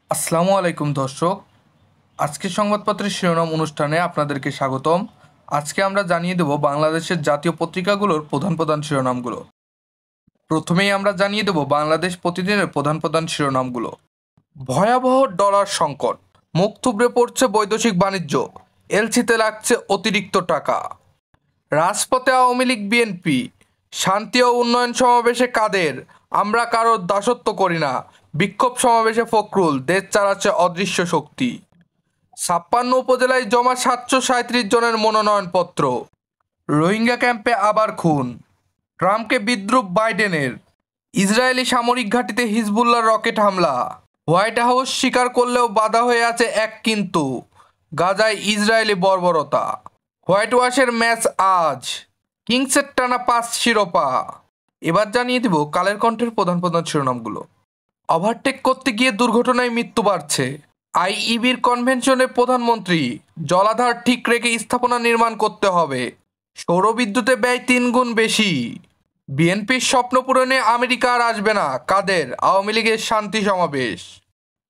আসসালামু আলাইকুম দর্শক। আজকে সংবাদপত্রের শিরোনাম অনুষ্ঠানে আপনাদেরকে স্বাগতম। আজকে আমরা জানিয়ে দেব বাংলাদেশের জাতীয় পত্রিকাগুলোর প্রধান প্রধান শিরোনামগুলো। প্রথমেই আমরা জানিয়ে দেব বাংলাদেশ প্রতিদিনের প্রধান প্রধান শিরোনামগুলো। ভয়াবহ ডলার সংকট, মুখ থুবড়ে পড়ছে বৈদেশিক বাণিজ্য, এলসিতে লাগছে অতিরিক্ত টাকা। রাজপথে আওয়ামী লীগ বিএনপি, শান্তি ও উন্নয়ন সমাবেশে কাদের, আমরা কারোর দাসত্ব করি না। বিক্ষোভ সমাবেশে ফখরুল, দেশ চালাচ্ছে অদৃশ্য শক্তি। ৫৬ উপজেলায় জমা ৭৩৭ জনের মনোনয়নপত্র। রোহিঙ্গা ক্যাম্পে আবার খুন, ট্রাম্পকে বিদ্রূপ বাইডেনের। ইসরায়েলি সামরিক ঘাঁটিতে হিজবুল্লাহর রকেট হামলা। হোয়াইট হাউস স্বীকার করলেও বাধা হয়ে আছে এক কিন্তু, গাজায় ইসরায়েলি বর্বরতা। হোয়াইট ওয়াশের ম্যাচ আজ, কিংসের টানা ৫ শিরোপা। এবার জানিয়ে দিব কালের কণ্ঠের প্রধান প্রধান শিরোনামগুলো। ওভারটেক করতে গিয়ে দুর্ঘটনায় মৃত্যু বাড়ছে। আইইবির কনভেনশনে প্রধানমন্ত্রী, জলাধার ঠিক রেখে স্থাপনা নির্মাণ করতে হবে। সৌরবিদ্যুতে ব্যয় ৩ গুণ বেশি। বিএনপির স্বপ্ন পূরণে আমেরিকা আর আসবে না, কাদের, আওয়ামী লীগের শান্তি সমাবেশ।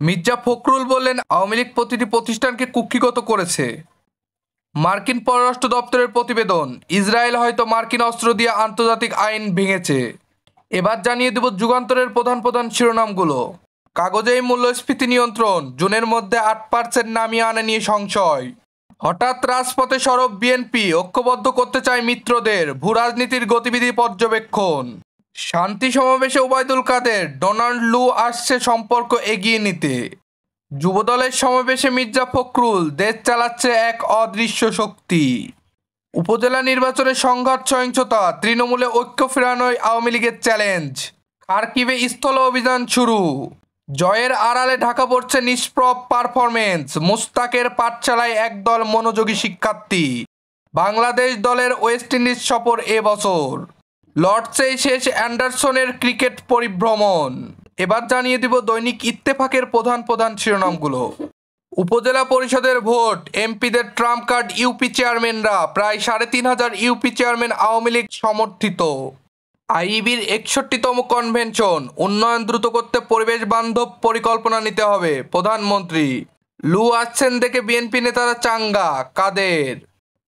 মির্জা ফখরুল বললেন আওয়ামী লীগ প্রতিটি প্রতিষ্ঠানকে কুক্ষিগত করেছে। মার্কিন পররাষ্ট্র দপ্তরের প্রতিবেদন, ইসরায়েল হয়তো মার্কিন অস্ত্র দিয়ে আন্তর্জাতিক আইন ভেঙেছে। এবার জানিয়ে দেব যুগান্তরের প্রধান প্রধান শিরোনামগুলো। কাগজেই মূল্যস্ফীতি নিয়ন্ত্রণ, জুনের মধ্যে ৮% নামিয়ে আনা নিয়ে সংশয়। হঠাৎ রাজপথে সরব বিএনপি, ঐক্যবদ্ধ করতে চায় মিত্রদের, ভূ রাজনীতির গতিবিধি পর্যবেক্ষণ। শান্তি সমাবেশে ওবায়দুল কাদের, ডোনাল্ড লু আসছে সম্পর্ক এগিয়ে নিতে। যুবদলের সমাবেশে মির্জা ফখরুল, দেশ চালাচ্ছে এক অদৃশ্য শক্তি। উপজেলা নির্বাচনে সংঘাত সহিংসতা, তৃণমূলে ঐক্য ফেরানোয় আওয়ামী লীগের চ্যালেঞ্জ। খারকিভে স্থল অভিযান শুরু। জয়ের আড়ালে ঢাকা পড়ছে নিষ্প্রভ পারফরমেন্স, মুস্তাকের পাঠশালায় একদল মনোযোগী শিক্ষার্থী। বাংলাদেশ দলের ওয়েস্ট ইন্ডিজ সফর এবছর। লর্ডসেই শেষ অ্যান্ডারসনের ক্রিকেট পরিভ্রমণ। এবার জানিয়ে দিব দৈনিক ইত্তেফাকের প্রধান প্রধান শিরোনামগুলো। উপজেলা পরিষদের ভোট, এমপিদের ট্রাম্প কার্ড ইউপি চেয়ারম্যানরা, প্রায় ৩৫০০ ইউপি চেয়ারম্যান আওয়ামী লীগ সমর্থিত। আইইবির ৬১তম কনভেনশন, উন্নয়ন দ্রুত করতে পরিবেশ বান্ধব পরিকল্পনা নিতে হবে, প্রধানমন্ত্রী। লু আসছেন দেখে বিএনপি নেতারা চাঙ্গা, কাদের।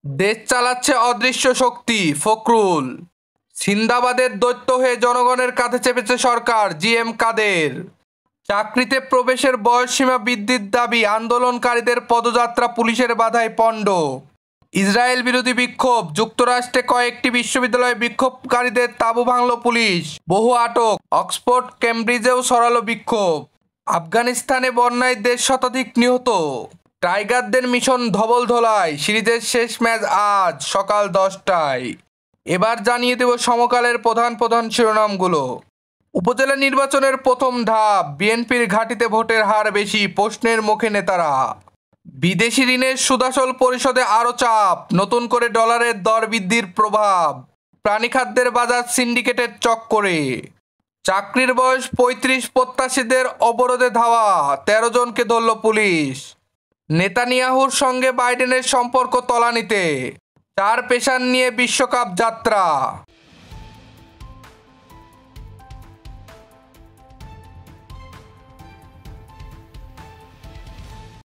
দেশ চালাচ্ছে অদৃশ্য শক্তি, ফখরুল। সিন্দাবাদের দৈত্য হয়ে জনগণের কাঁধে চেপেছে সরকার, জিএম কাদের। চাকরিতে প্রবেশের বয়সসীমা বৃদ্ধির দাবি, আন্দোলনকারীদের পদযাত্রা পুলিশের বাধায় পণ্ড। ইসরায়েল বিরোধী বিক্ষোভ, যুক্তরাষ্ট্রে কয়েকটি বিশ্ববিদ্যালয়ে বিক্ষোভকারীদের তাঁবু ভাঙল পুলিশ, বহু আটক। অক্সফোর্ড কেমব্রিজেও সরালো বিক্ষোভ। আফগানিস্তানে বন্যায় ১.৫ শতাধিক নিহত। টাইগারদের মিশন ধবলধোলায়, সিরিজের শেষ ম্যাচ আজ সকাল ১০টায়। এবার জানিয়ে দেব সমকালের প্রধান প্রধান শিরোনামগুলো। উপজেলা নির্বাচনের প্রথম ধাপ, বিএনপির ঘাঁটিতে ভোটের হার বেশি, প্রশ্নের মুখে নেতারা। বিদেশি ঋণের সুদাসল পরিশোধে আরও চাপ, নতুন করে ডলারের দর বৃদ্ধির প্রভাব। প্রাণীখাদ্যের বাজার সিন্ডিকেটের চক্করে। চাকরির বয়স ৩৫ প্রত্যাশীদের অবরোধে ধাওয়া, ১৩ জনকে ধরল পুলিশ। নেতানিয়াহুর সঙ্গে বাইডেনের সম্পর্ক তলানিতে, ৪ পেশার নিয়ে বিশ্বকাপ যাত্রা।